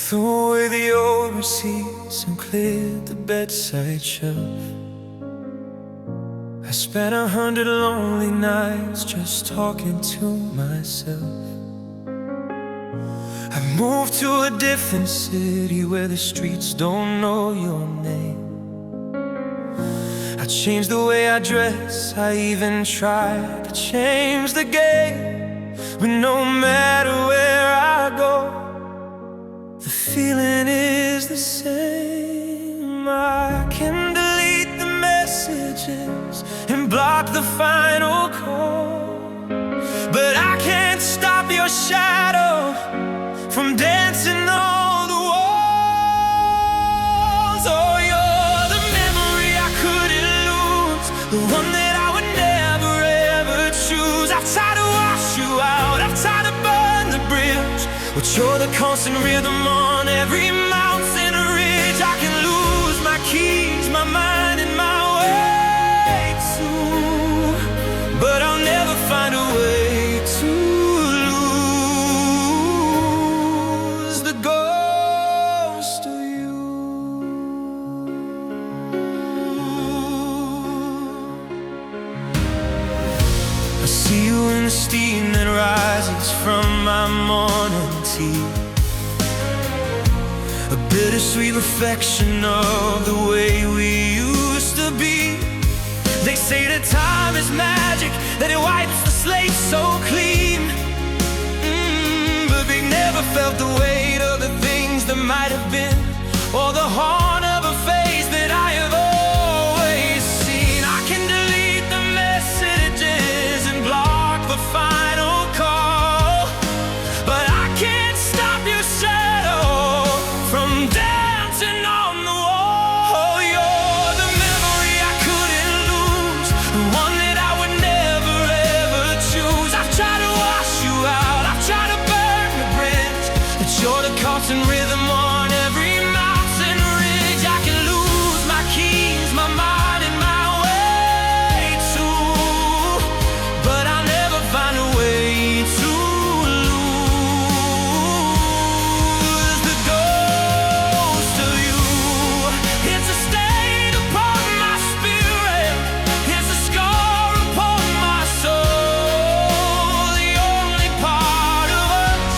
threw away the old receipts and cleared the bedside shelf. I spent 100 lonely nights just talking to myself. I moved to a different city where the streets don't know your name. I changed the way I dress, I even tried to change the game. But no matter where I go, the feeling is the same. I can delete the messages and block the final call, but I can't stop your shadow from dancing on the walls. Oh, you're the memory I couldn't lose, the one that I would never ever choose. I've tried to wash you out, I've tried to burn the bridge, but you're the constant rhythm on every mountain ridge. I can lose my keys, my mind, and my way too, but I'll never find a way to lose the ghost of you. I see you in the steam that rises from my morning tea, a bittersweet reflection of the way we used to be. They say that time is magic, that it wipes the slate so clean. But they've never felt the weight of the things that might have been, or the haunt of a face that I have always seen. I can delete the messages and block the final call, but I can't stop your shadow from dancing on the wall. You're the memory I couldn't lose, the one that I would never ever choose. I've tried to wash you out, I've tried to burn the bridge, but you're the constant rhythm on every mountain ridge. I can lose my keys, my mind, and my way too, but I'll never find a way to lose the ghost of you. It's a stain upon my spirit, it's a scar upon my soul, the only part of us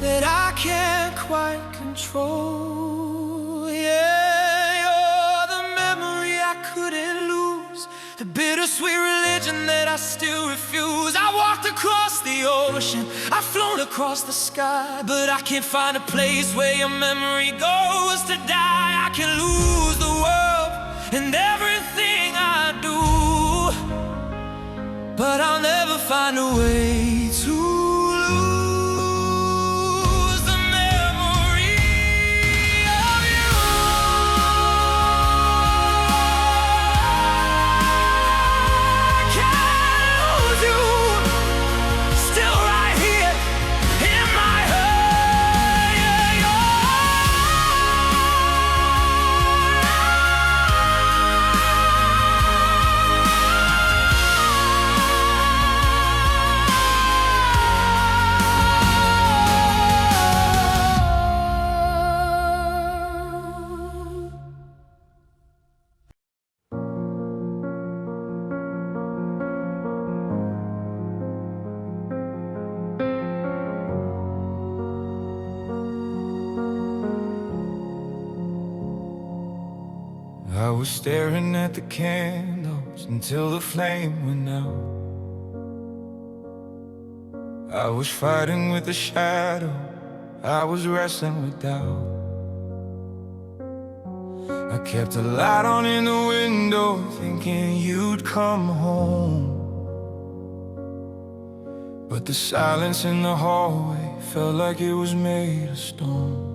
that I can't quite control. Yeah, you're the memory I couldn't lose, the bittersweet religion that I still refuse. I walked across the ocean, I've flown across the sky, but I can't find a place where your memory goes to die. I can lose the world and everything I do, but I'll never find a way to lose the memory of you. I can't lose you, still right here in my head. Yeah, I was staring at the candles until the flame went out. I was fighting with the shadow, I was wrestling with doubt. I kept a light on in the window, thinking you'd come home, but the silence in the hallway felt like it was made of stone.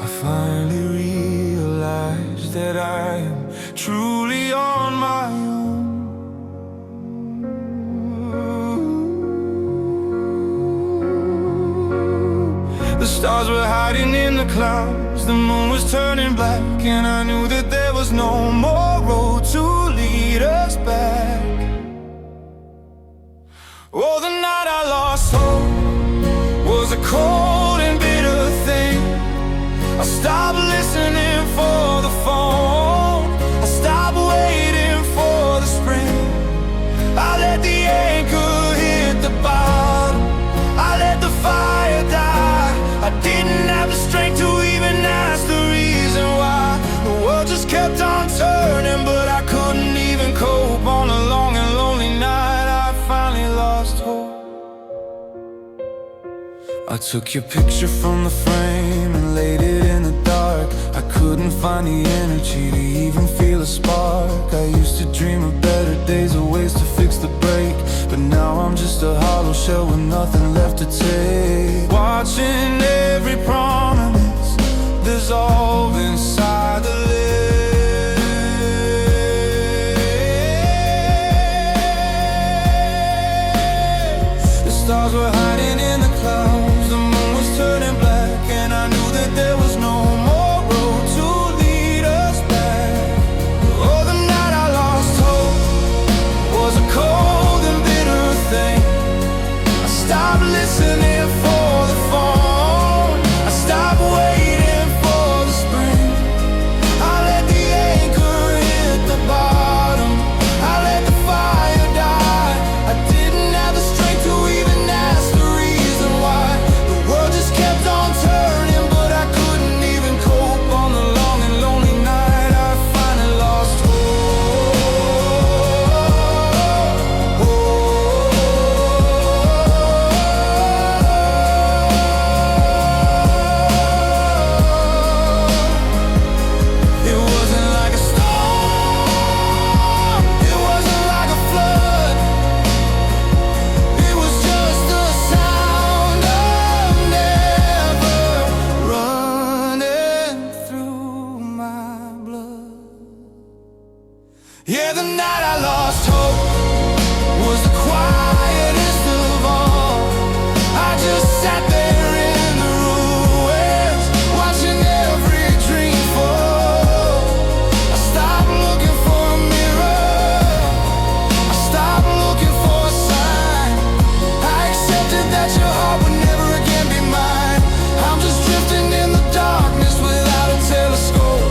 I finally realized that I am truly on my own. The stars were hiding in the clouds, the moon was turning black, and I knew that there was no more road to lead us back. Oh, the night I lost hope was a I took your picture from the frame and laid it in the dark. I couldn't find the energy to even feel a spark. I used to dream of better days, of ways to fix the break, but now I'm just a hollow shell with nothing left to take. Watching every promise dissolve inside the lake. The stars were hiding in the clouds, the moon was turning black, and I knew that there was no more road to lead us back. Oh, the night I lost hope was a cold and bitter thing. I stopped listening for the phone, I stopped waiting for the spring. I let the anchor hit the bottom, I let the fire die. I didn't have the strength to even ask the reason why. The world just kept on turning, but I couldn't even cope. On the long and lonely night, I finally lost It wasn't like a storm, it wasn't like a flood. It was just the sound of never running through my blood. Yeah, the night I lost hope was the quietest of all. I just sat there in the ruins, watching every dream fall. I stopped looking for a mirror, I stopped looking for a sign. I accepted that your heart would never again be mine. I'm just drifting in the darkness without a telescope.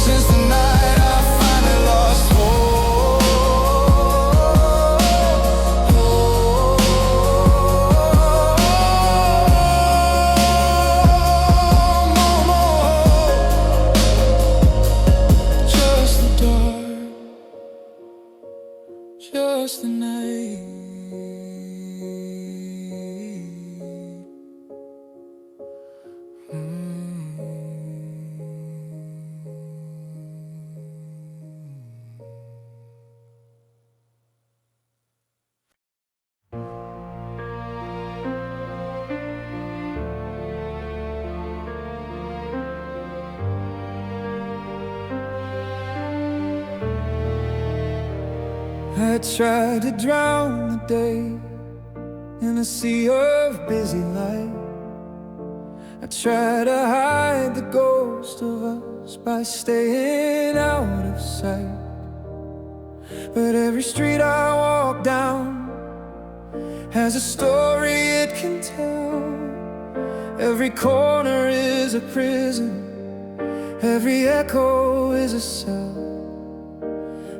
Since the night I finally lost just the dark, just the night. I tried to drown the day in a sea of busy light. I tried to hide the ghost of us by staying out of sight. But every street I walk down has a story it can tell. Every corner is a prison, every echo is a cell.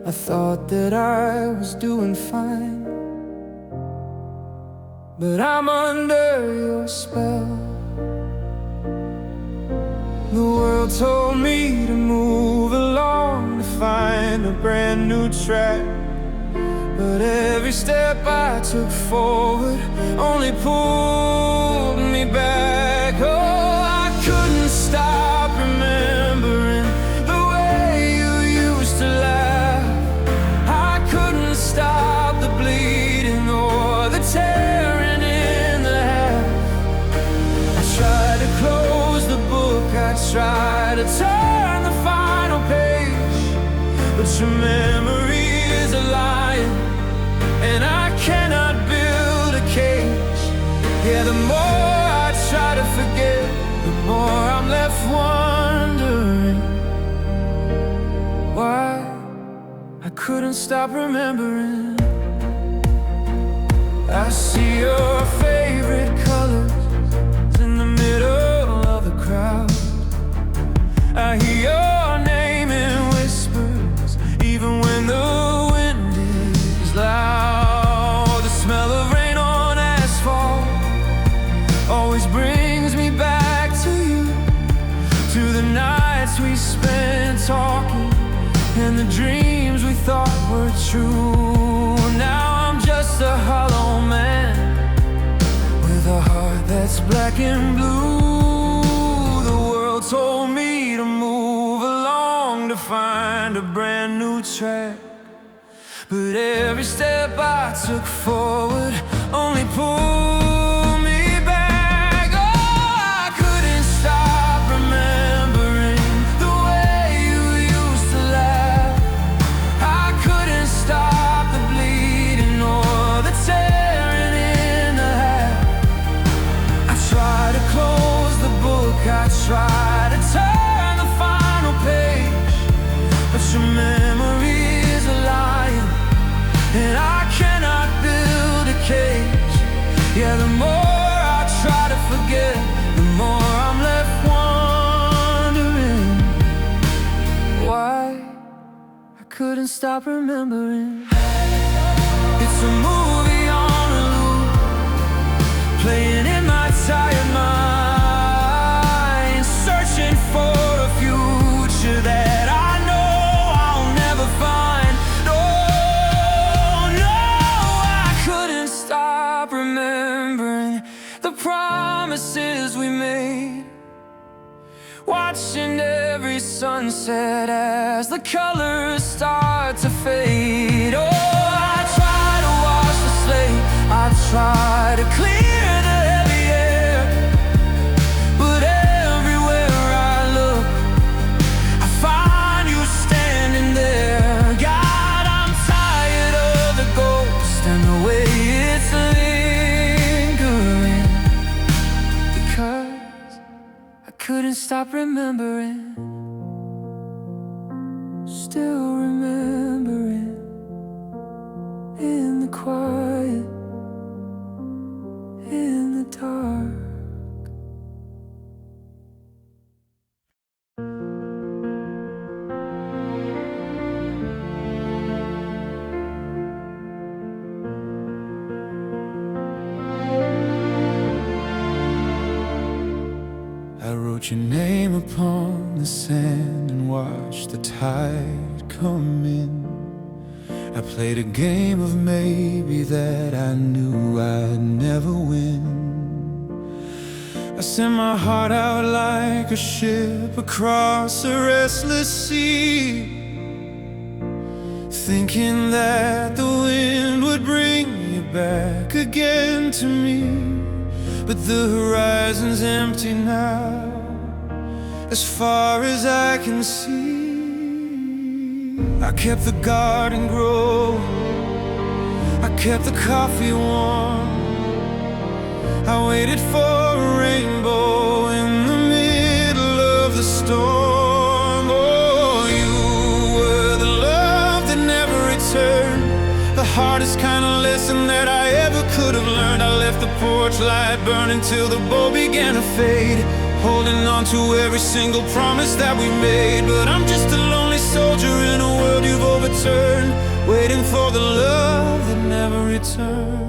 I thought that I was doing fine, but I'm under your spell. The world told me to move along, to find a brand new track, but every step I took forward only pulled me back. Oh, I couldn't stop remembering the way you used to laugh. I couldn't stop the bleeding or the tearing in the half. I tried to close the book, I tried to turn the final page, but your memory is a lion, and I cannot build a cage. Yeah, the more I try to forget, the more I'm left wondering why I couldn't stop remembering. I see your favorite colors in the middle of the crowd. I hear your name in whispers, even when the wind is loud. The smell of rain on asphalt always brings me back to you, to the nights we spent talking and the dreams we thought were true. Now I'm just a hollow man with a heart that's black and blue. The world told me to move along, to find a brand new track. But every step I took forward only pulled me back. Oh, I couldn't stop remembering the way you used to laugh. I couldn't stop the bleeding or the tearing in the half. I tried to close the book, I tried to turn the final page, but your memory is a liar, and I cannot build a cage. Yeah, the more I try to forget, the more I'm left wondering why I couldn't stop remembering. It's a movie on a loop, playing in my tired mind, searching for a future that I know I'll never find. Remembering the promises we made, watching every sunset as the colors start to fade. Oh, I try to wash the slate, I try to clear the heavy air, but everywhere I look, I find you standing there. God, I'm tired of the ghost and the way it's lingering, because I couldn't stop remembering, still remembering, in the quiet, in the dark. I wrote your name upon the sand and watched the tide come in. I played a game of maybe that I knew I'd never win. I sent my heart out like a ship across a restless sea, thinking that the wind would bring you back again to me. But the horizon's empty now, as far as I can see. I kept the garden growing, I kept the coffee warm, I waited for a rainbow in the middle of the storm. Oh, you were the love that never returned, the hardest kind of lesson that I ever could have learned. I left the porch light burning till the bowl began to fade, holding on to every single promise that we made. But I'm just a lonely soldier in a world you've overturned, waiting for the love that never returned.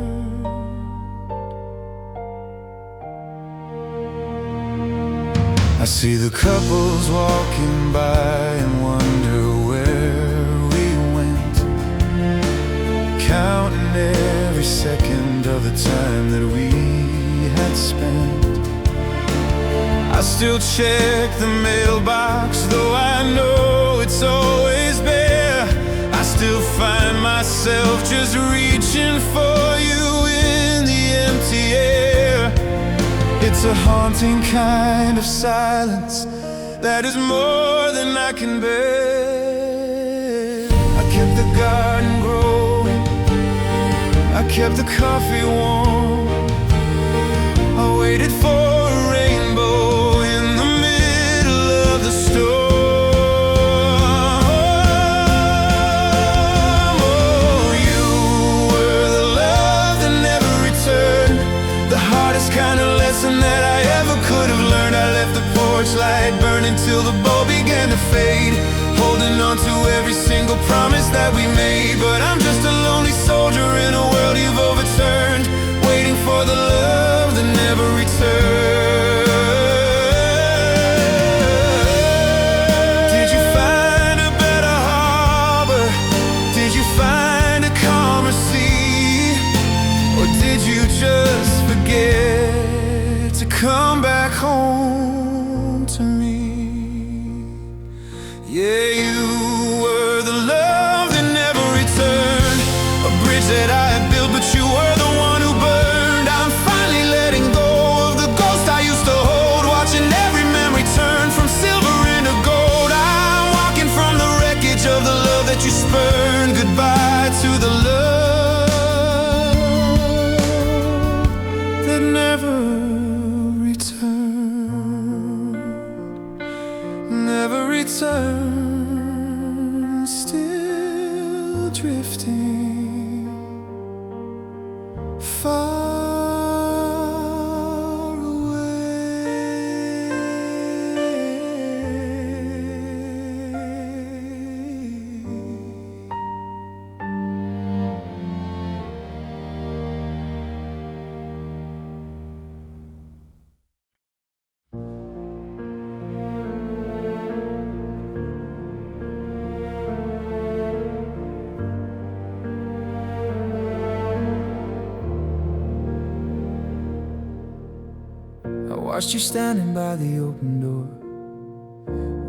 I see the couples walking by and wonder where we went, counting every second of the time that we had spent. I still check the mailbox, though I know it's always bare. I still find myself just reaching for you in the empty air. It's a haunting kind of silence that is more than I can bear. I kept the garden growing, I kept the coffee warm, I waited for a rainbow in the middle of the storm. Oh, you were the love that never returned, the hardest kind of lesson that I ever could have learned. I left the porch light burning till the bowl began to fade, holding on to every single promise that we made. But I'm just a lonely soldier in a world you've overturned, waiting for the love that never returned. Did you find a better harbor? Did you find a calmer sea? Or did you just forget to come back home to me. Yeah, you were the love that never returned, a bridge that I had built, but you were the one who burned. I'm finally letting go of the ghost I used to hold, watching every memory turn from silver into gold. I'm walking from the wreckage of the love that you spurned. Goodbye to the love that never returned, never returned, still drifting far away. I watched you standing by the open door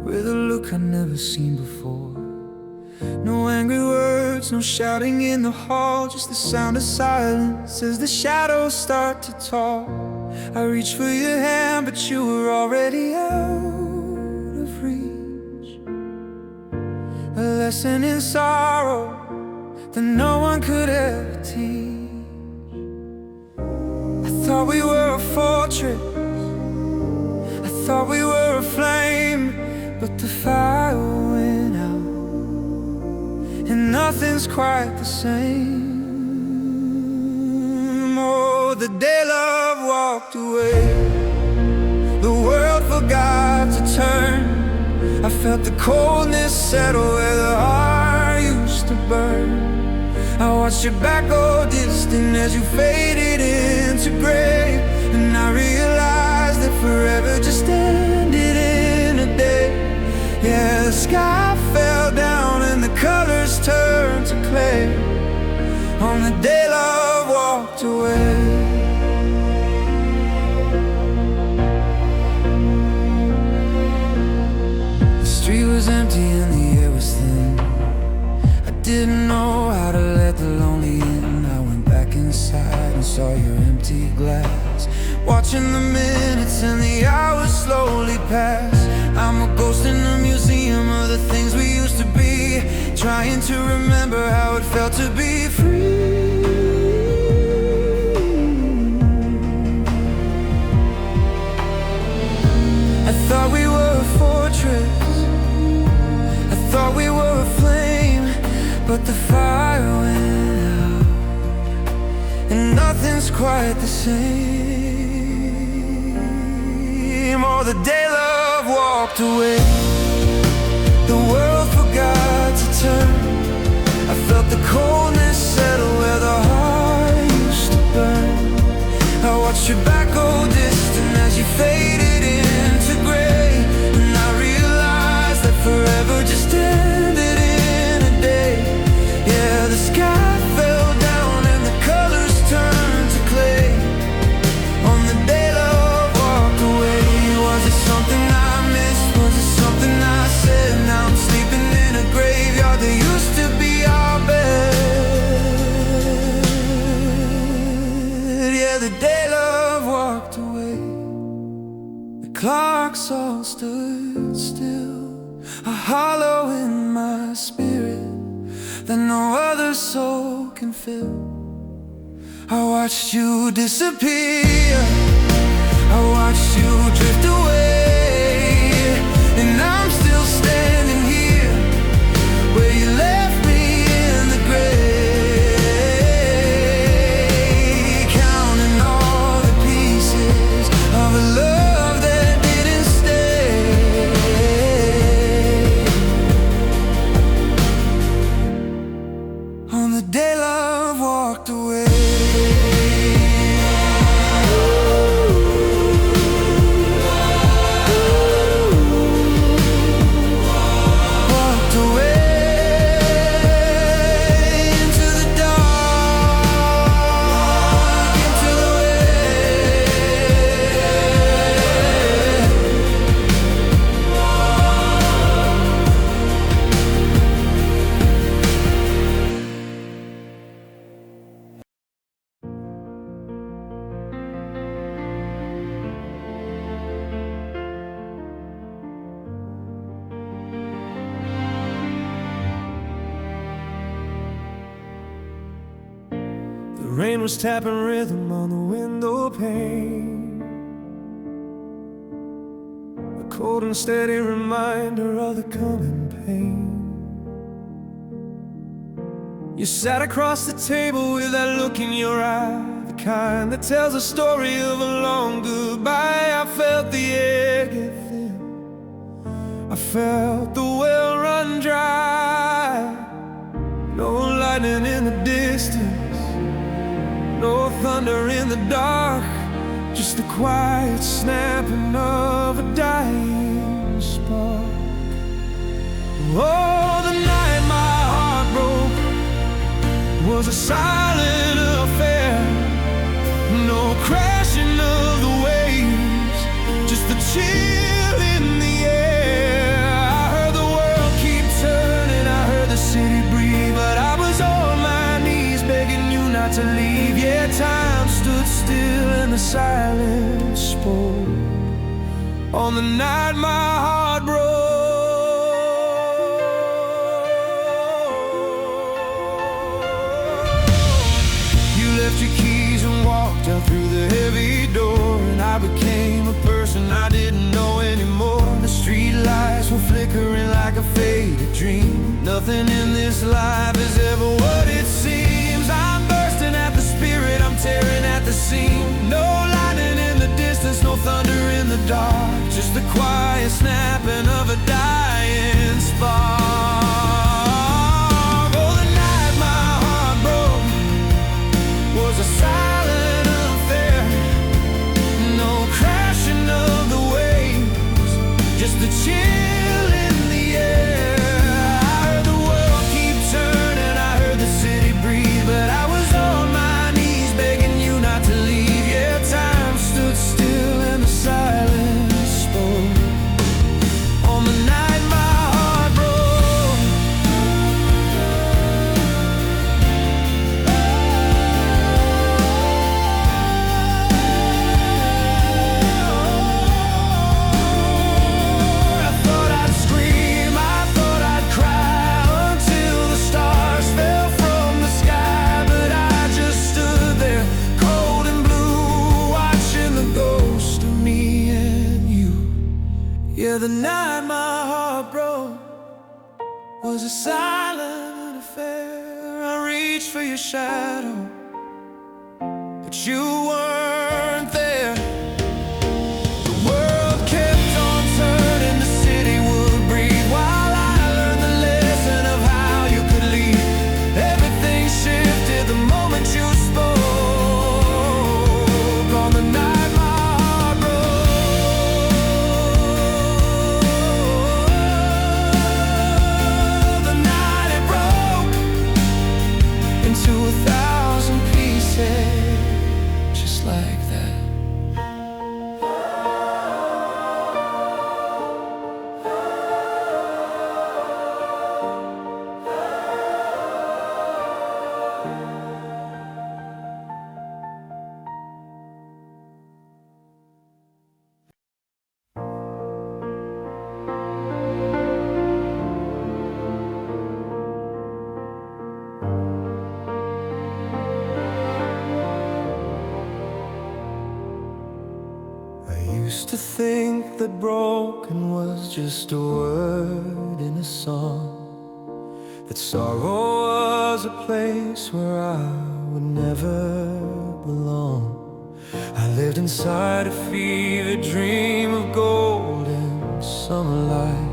with a look I'd never seen before. No angry words, no shouting in the hall, just the sound of silence as the shadows start to talk. I reached for your hand, but you were already out of reach. A lesson in sorrow that no one could ever teach. I thought we were a fortress, I thought we were a flame, but the fire went out, and nothing's quite the same. Oh, the day love walked away, the world forgot to turn. I felt the coldness settle where the heart used to burn. I watched your back go distant as you faded into gray, and I realized that forever just ended in a day. Yeah, the sky fell down and the colors turned to clay on the day love walked away. The street was empty and the air was thin. I didn't know how to let the lonely in. I went back inside and saw your empty glass, watching the minutes and the hours slowly pass. I'm a ghost in a museum of the things we used to be, trying to remember how it felt to be free. I thought we were a fortress, I thought we were a flame, but the fire went out, and nothing's quite the same. Oh, the day love walked away, the world forgot to turn. I felt the coldness settle where the heart used to burn. I watched your back go distant as you faded into gray, and I realized that forever just ended in a day. Yeah, the sky fell down and the colors turned to clay on the day love walked away. Was it something I missed? Was it something I said? Now I'm sleeping in a graveyard that used to be our bed. Yeah, the day love walked away, the clocks all stood still, a hollow in my spirit that no other soul can fill. I watched you disappear, I watched you drift away, and I'm still standing here where you left me in the grave, counting all the pieces of a love that didn't stay. On the day love walked away. Rain was tapping rhythm on the window pane, a cold and steady reminder of the coming pain. You sat across the table with that look in your eye, the kind that tells a story of a long goodbye. I felt the air get thin, I felt the well run dry. No lightning in the distance, no thunder in the dark, just the quiet snapping of a dying spark. Oh, the night my heart broke was a silent affair. No crashing of the waves, just the chill in the air. I heard the world keep turning, I heard the city breathe, but I was on my knees begging you not to leave. Yeah, time stood still and the silence spoke on the night my heart broke. Left your keys and walked out through the heavy door, and I became a person I didn't know anymore. The street lights were flickering like a faded dream. Nothing in this life is ever what it seems. I'm bursting at the spirit, I'm tearing at the seam. No lightning in the distance, no thunder in the dark, just the quiet snapping of a dying spark. Was a silent affair, no crashing of the waves, just the chill in the air. I heard the world keep turning, I heard the city breathe, but I was on my knees begging you not to leave. Yeah, time stood still and the silence spoke on the night my heart broke. Yeah, the night my heart broke was a silent affair. I reached for your shadow, but you weren't there. The world kept on turning, the city would breathe, while I learned the lesson of how you could leave. Everything shifted the moment you spoke on the night. Just like that. Used to think that broken was just a word in a song, that sorrow was a place where I would never belong. I lived inside a fever dream of golden summer light,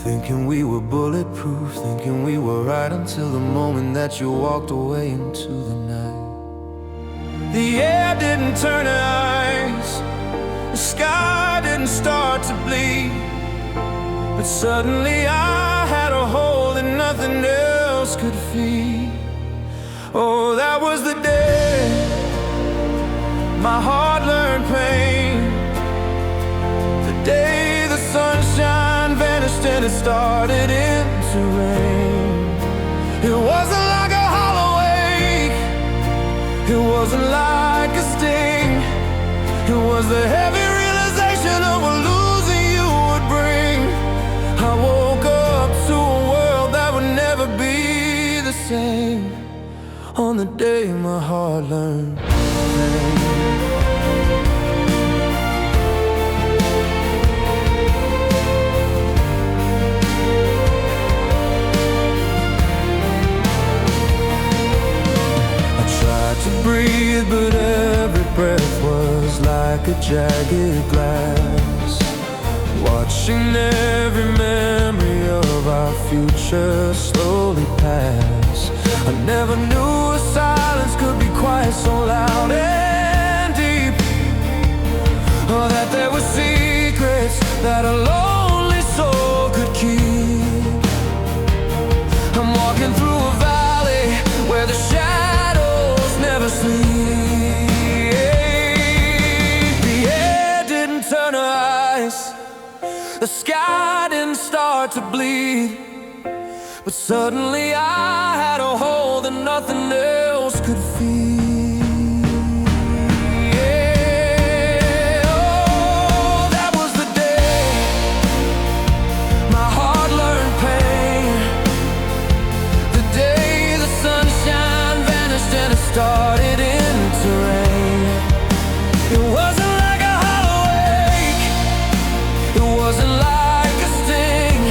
thinking we were bulletproof, thinking we were right, until the moment that you walked away into the night. The air didn't turn to ice, the sky didn't start to bleed, but suddenly I had a hole that nothing else could feed. Oh, that was the day my heart learned pain, the day the sunshine vanished and it started into rain. It wasn't like a hollow ache, it wasn't like a sting, it was the heavy realization of what losing you would bring. I woke up to a world that would never be the same. Oh, on the day my heart learned pain. I tried to breathe, but every breath was like a jagged glass, watching every memory of our future slowly pass. I never knew a silence could be quiet so loud and deep, or that there were secrets that a lonely soul could keep. I'm walking through a valley where the shadows never sleep. The air didn't turn to ice, the sky didn't start to bleed, but suddenly I had a hole that nothing else could feed. Yeah. Oh, that was the day my heart learned pain. The day the sunshine vanished and it started into rain. It wasn't like a hollow ache, it wasn't like a sting,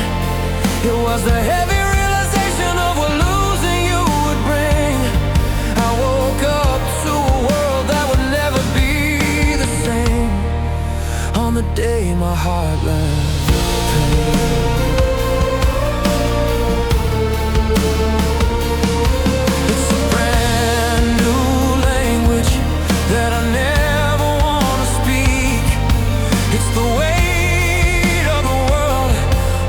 it was the heavy realization of what losing you would bring. I woke up to a world that would never be the same on the day my heart learned pain. It's a brand new language that I never want to speak. It's the weight of the world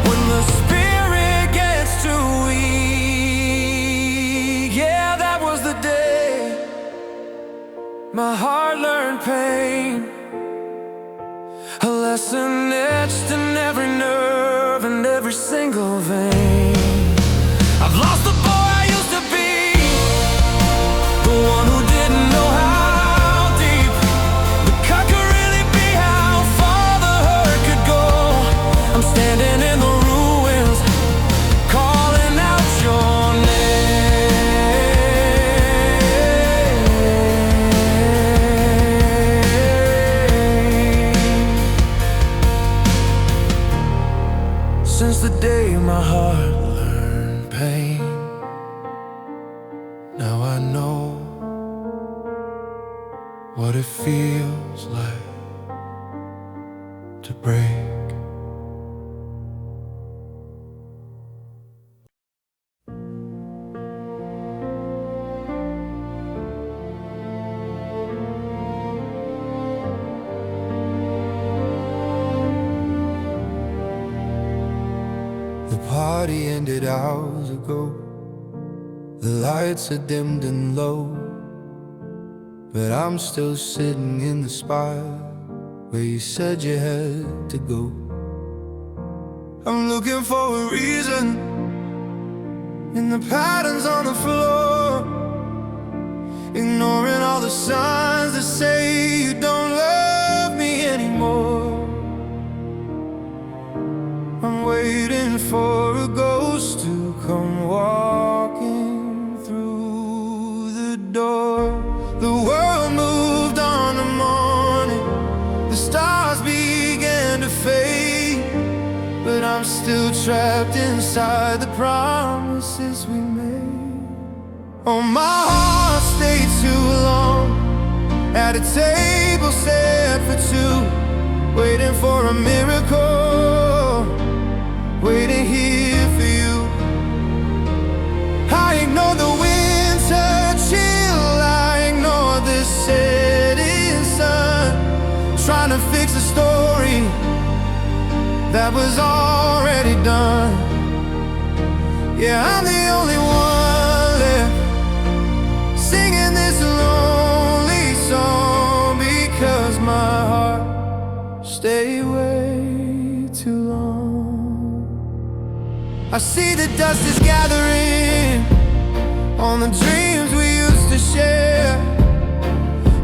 when the spirit gets too weak. Yeah, that was the day my heart learned pain. A lesson etched in every nerve and every single vein. I've lost the boy I used to be, the one who didn't know how deep the cut could really be, how far the hurt could go. I'm standing in the ruins, calling out your name. Since the day my heart learned pain, now I know what it feels like to break. The party ended hours ago, the lights are dimmed and low, but I'm still sitting in the spot where you said you had to go. I'm looking for a reason in the patterns on the floor, ignoring all the signs that say you don't love me anymore. I'm waiting for a ghost to come walking through the door. The world moved on the morning, the stars began to fade, but I'm still trapped inside the promises we made. Oh, my heart stayed too long at a table set for two, waiting for a miracle, waiting here for you. I ignore the winter chill, I ignore the setting sun, trying to fix a story that was already done. Yeah, I'm the only one left singing this lonely song, because my heart stayed way too long. I see the dust is gathering on the dreams we used to share.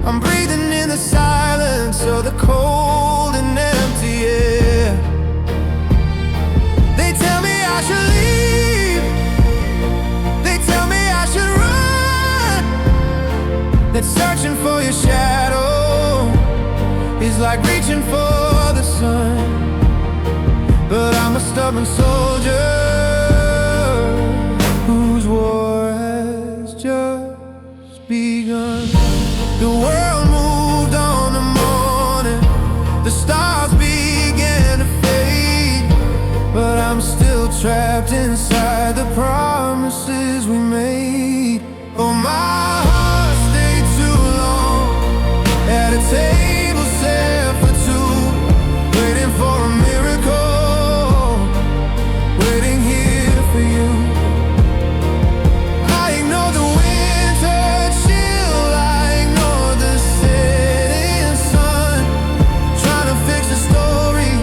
I'm breathing in the silence of the cold and empty air. They tell me I should leave, they tell me I should run, reaching for the sun, but I'm a stubborn soldier whose war has just begun. The world moved on the morning, the stars began to fade, but I'm still trapped inside the promises we made. Oh, my heart stayed too long at a table set for two, waiting for a miracle, waiting here for you. I ignore the winter chill, I ignore the setting sun, trying to fix a story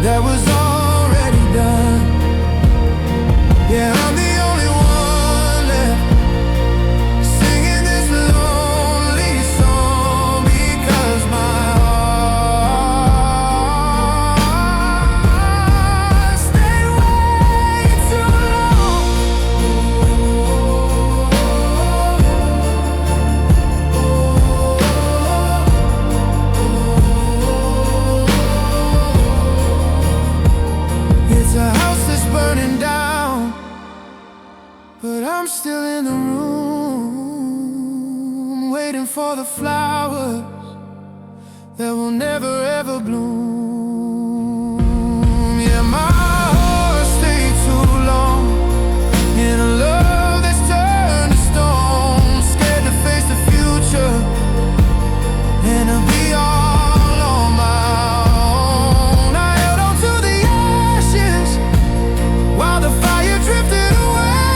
that was already done. Yeah, I'm the only one left singing this lonely song, because my heart stayed way too long. It's a house that's burning down, but I'm still in the room, waiting for the flowers that will never ever bloom. Yeah, my heart stayed too long in a love that's turned to stone, scared to face the future and to be all on my own. I held on to the ashes while the fire drifted away,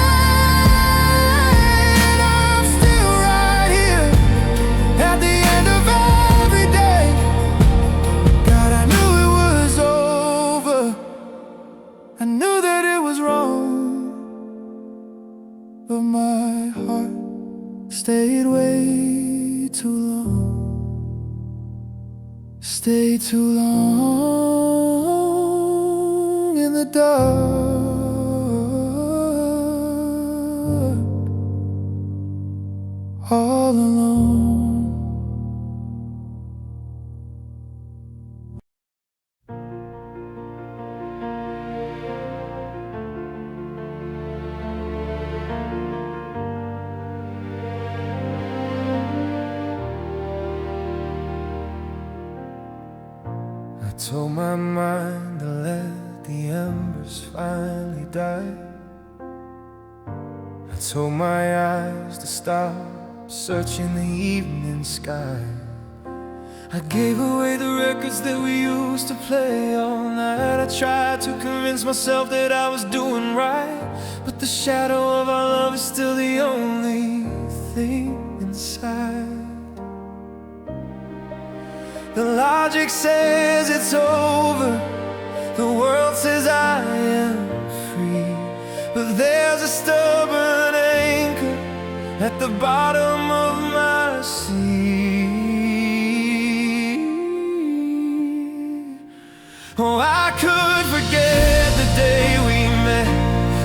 and I'm still right here at the end of every day. God, I knew it was over, I knew that it was wrong, but my heart stayed way too long, stayed too long in the dark, all alone. I told my mind to let the embers finally die. I told my eyes to stop searching the evening sky. I gave away the records that we used to play all night. I tried to convince myself that I was doing right, but the shadow of our love is still the only thing inside. The logic says it's over, the world says I am free, but there's a stubborn anchor at the bottom of my sea. Oh, I could forget the day we met,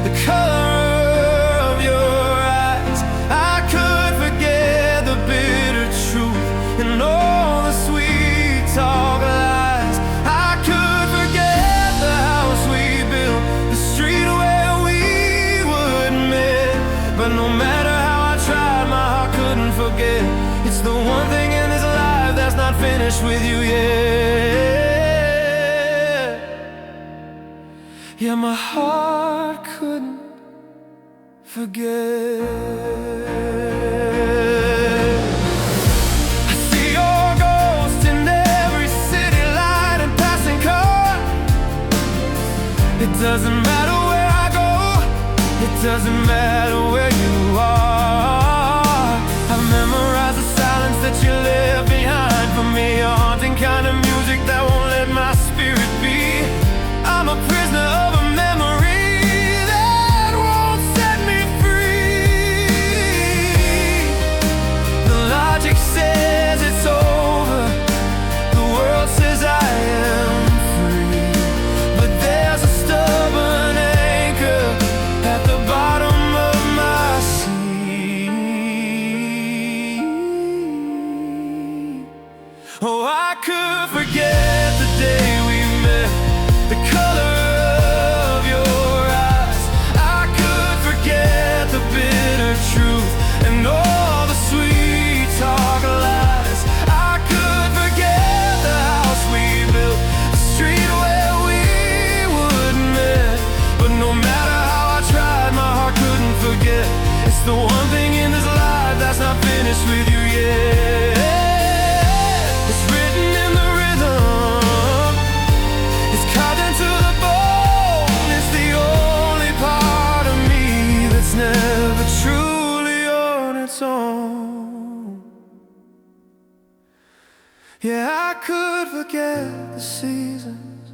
the color of your eyes. I could forget the bitter truth and all the sweet talk lies. I could forget the house we built, the street where we would meet, but no matter how I tried, my heart couldn't forget. It's the one thing in this life that's not finished with you yet. Yeah, my heart couldn't forget. I see your ghost in every city light and passing car. It doesn't matter where I go, it doesn't matter where you are. I've memorized the silence that you left behind for me, a haunting kind of music that won't let my spirit be. I'm a prisoner of a memory that won't set me free. The logic says it's over, the world says I am free, but there's a stubborn anchor at the bottom of my sea. Oh, I could could forget the day we met, the color of your eyes. I could forget the bitter truth and all the sweet talk lies. I could forget the house we built, the street where we would met. But no matter how I tried, my heart couldn't forget. It's the one thing in this life that's not finished with you yet. It's written in the rhythm, it's carved into the bone. It's the only part of me that's never truly on its own. Yeah, I could forget the seasons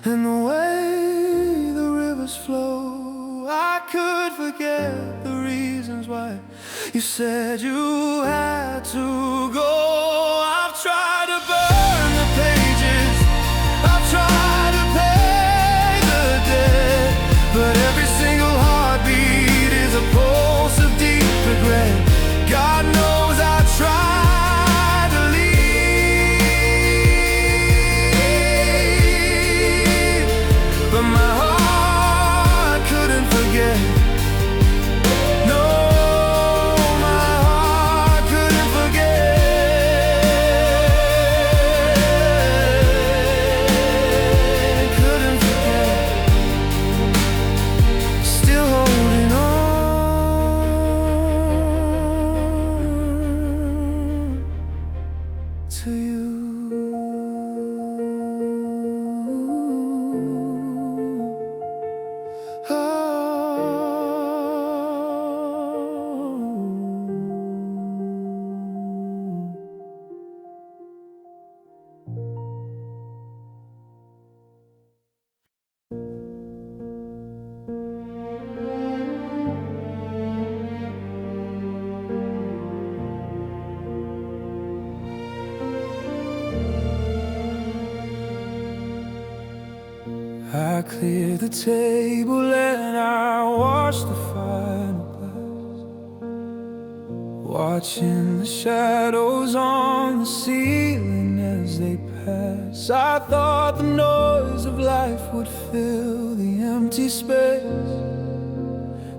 and the way the rivers flow. I could forget the reasons why you said you had to go. I've tried to burn the pages, I've tried to pay the debt, but every single heartbeat is a pulse of deep regret. God knows I tried to leave, but my heart couldn't forget. No, my heart couldn't forget. Couldn't forget. Still holding on to you. I cleared the table and I washed the final glass, watching the shadows on the ceiling as they pass. I thought the noise of life would fill the empty space,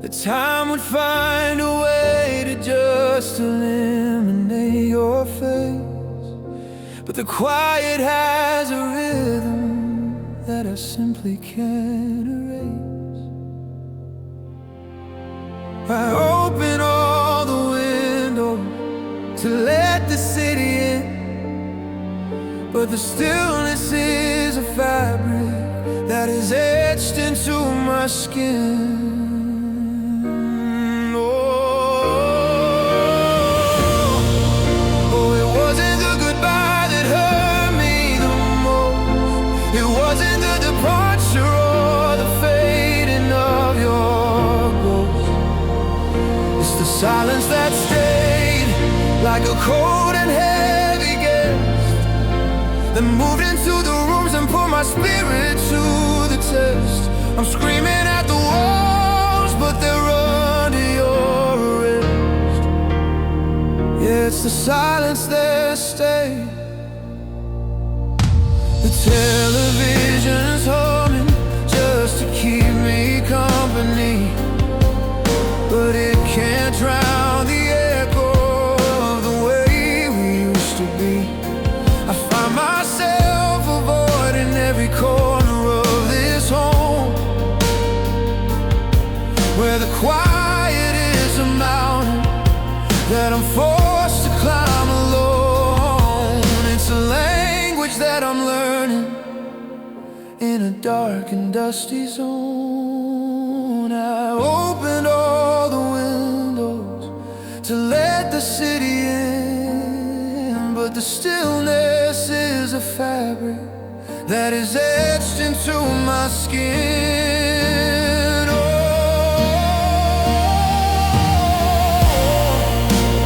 that time would find a way to just eliminate your face. But the quiet has a rhythm that I simply can't erase. I open all the windows to let the city in, but the stillness is a fabric that is etched into my skin. Silence that stayed like a cold and heavy guest, that moved into the rooms and put my spirit to the test. I'm screaming at the walls, but they're under your arrest. Yeah, it's the silence that stayed. The television's humming just to keep me company, but it can't drown the echo of the way we used to be. I find myself avoiding every corner of this home, where the quiet is a mountain that I'm forced to climb alone. It's a language that I'm learning in a dark and dusty zone. I opened all the windows to let the city in, but the stillness is a fabric that is etched into my skin.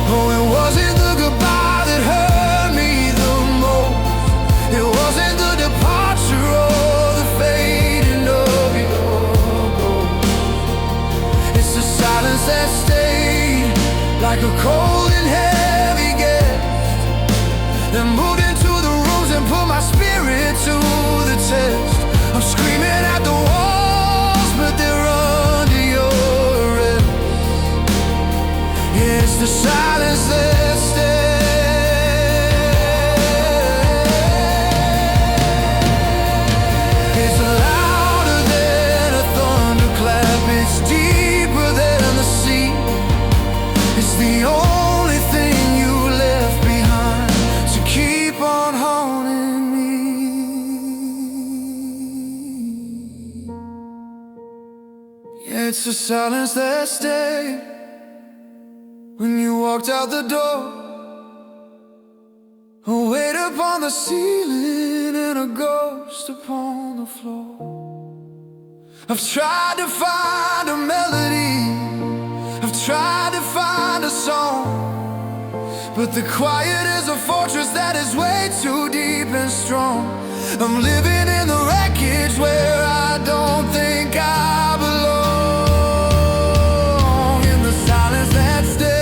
Oh, it wasn't the goodbye that hurt me the most. It wasn't the departure or the fading of your ghost. It's the silence that stayed like a cold and heavy guest, that moved into the rooms and put my It's the silence that stayed when you walked out the door. A weight upon the ceiling and a ghost upon the floor. I've tried to find a melody, I've tried to find a song, but the quiet is a fortress that is way too deep and strong. I'm living in the wreckage where I don't think I belong. In the silence that stayed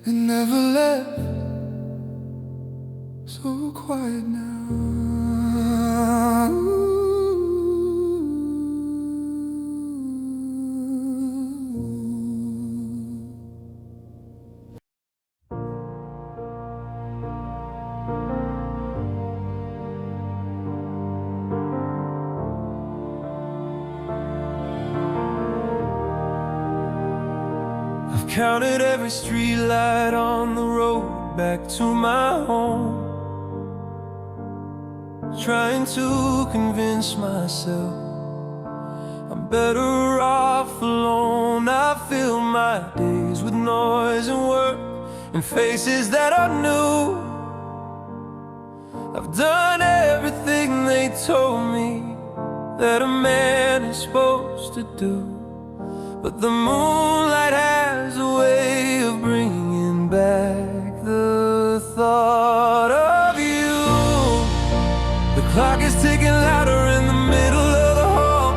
and never left. So quiet now. I've counted every street light on the road back to my home, trying to convince myself I'm better off alone. I fill my days with noise and work and faces that are new. I've done everything they told me that a man is supposed to do, but the moonlight has a way of bringing back the thought of you. The clock is ticking louder in the middle of the hall,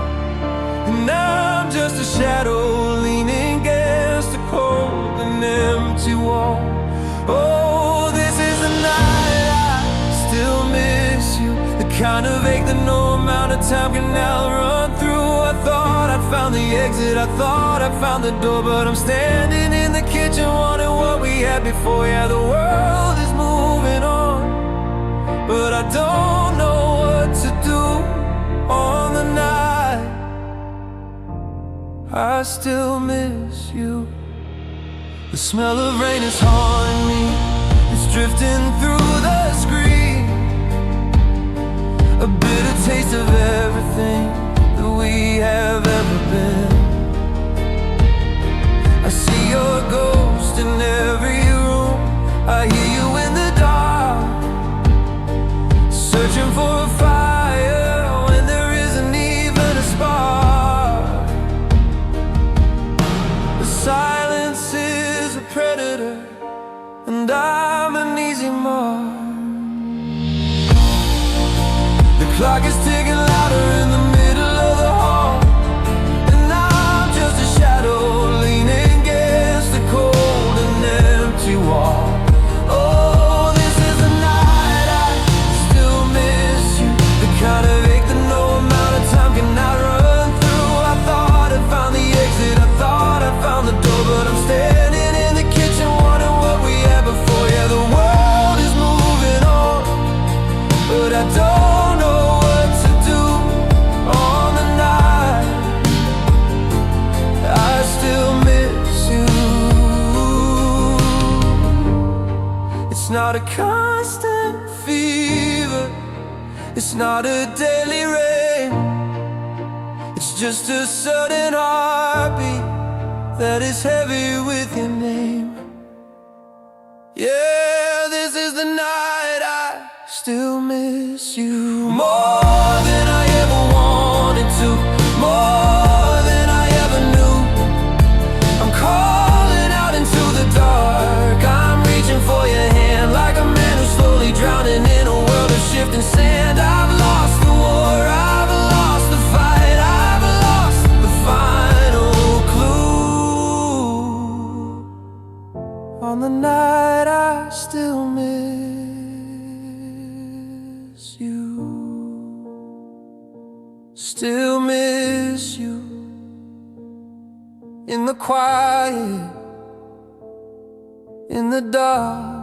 and I'm just a shadow leaning against a cold and empty wall. Oh, this is the night I still miss you, the kind of ache that no amount of time can now run through. I thought I'd found the exit, I thought I found the door, but I'm standing in the kitchen wanting what we had before. Yeah, the world is moving on, but I don't know what to do on the night. I still miss you. The smell of rain is haunting me, it's drifting through the screen, a bitter taste of everything that we have ever been. I see your ghost in every room, I hear you in the dark, searching for a fire when there isn't even a spark. The silence is a predator, and I'm an easy mark. The clock is ticking louder in the middle of the hall, and I'm just a shadow leaning against the cold and empty wall. Oh, this is the night I still miss you, the kind of ache that no amount of time cannot run through. I thought I found the exit, I thought I found the door, but I'm standing in the kitchen wanting what we had before. Yeah, the world is moving on, but I don't know what to do on the night. I still miss you. It's not a constant fever, it's not a daily rain, it's just a sudden heartbeat that is heavy with your name. Yeah, this is the night I still miss you. More than I ever wanted to, more than I ever knew. I'm calling out into the dark, I'm reaching for your hand like a man who's slowly drowning in a world of shifting sand. I've lost the war, I've lost the fight, I've lost the final clue. On the night I still miss you, still miss you. In the quiet, in the dark.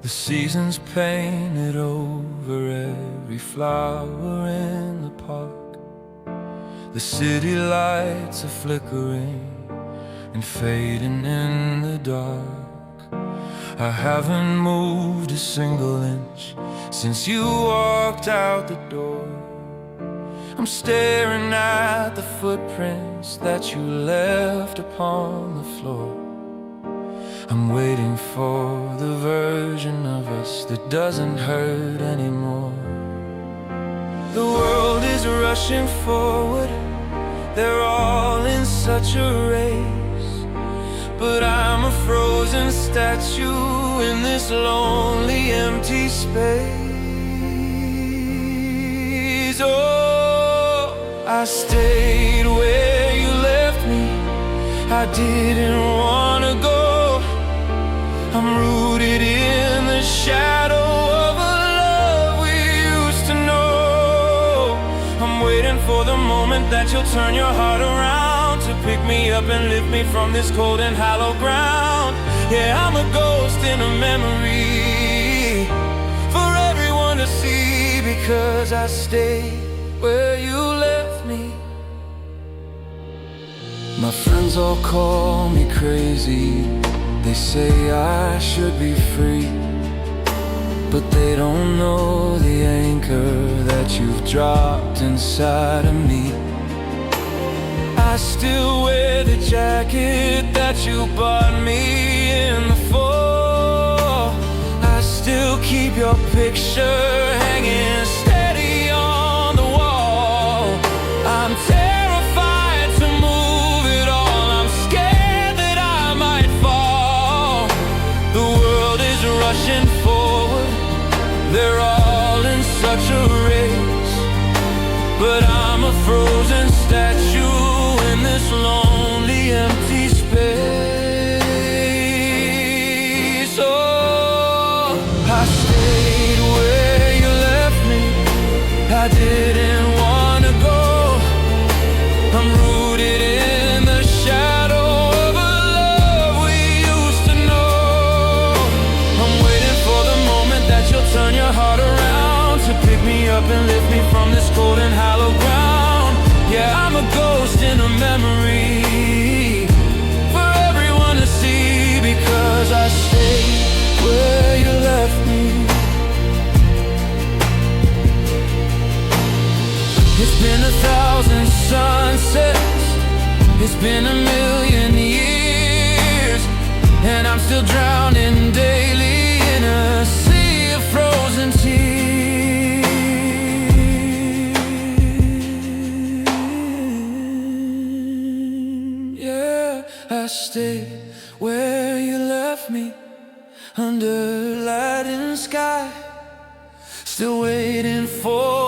The seasons painted over every flower in the park. The city lights are flickering and fading in the dark. I haven't moved a single inch since you walked out the door. I'm staring at the footprints that you left upon the floor. I'm waiting for the version of us that doesn't hurt anymore. The world is rushing forward, they're all in such a race, but I'm a frozen statue in this lonely, empty space. Oh, I stayed where you left me, I didn't wanna go. I'm rooted in the shadow of a love we used to know. I'm waiting for the moment that you'll turn your heart around to pick me up and lift me from this cold and hollow ground. Yeah, I'm a ghost in a memory for everyone to see, because I stayed where you left me. My friends all call me crazy, they say I should be free, but they don't know the anchor that you've dropped inside of me. I still wear the jacket that you bought me in the fall. I still keep your picture hanging steady on the wall. I'm terrified to move it all, I'm scared that I might fall. The world is rushing forward, they're all in such a race, but I'm a frozen statue in this lonely, empty space. Oh, I stayed where you left me, I didn't wanna go. I'm rooted in the shadow of a love we used to know. I'm waiting for the moment that you'll turn your heart around to pick me up and lift me from this cold and hollow ground. Yeah, I'm a ghost in a memory for everyone to see, because I stayed where you left me. It's been 1,000 sunsets, it's been 1,000,000 years, and I'm still drowning daily in a sea of frozen tears. Yeah, I stayed where you left me, under light and sky, still waiting for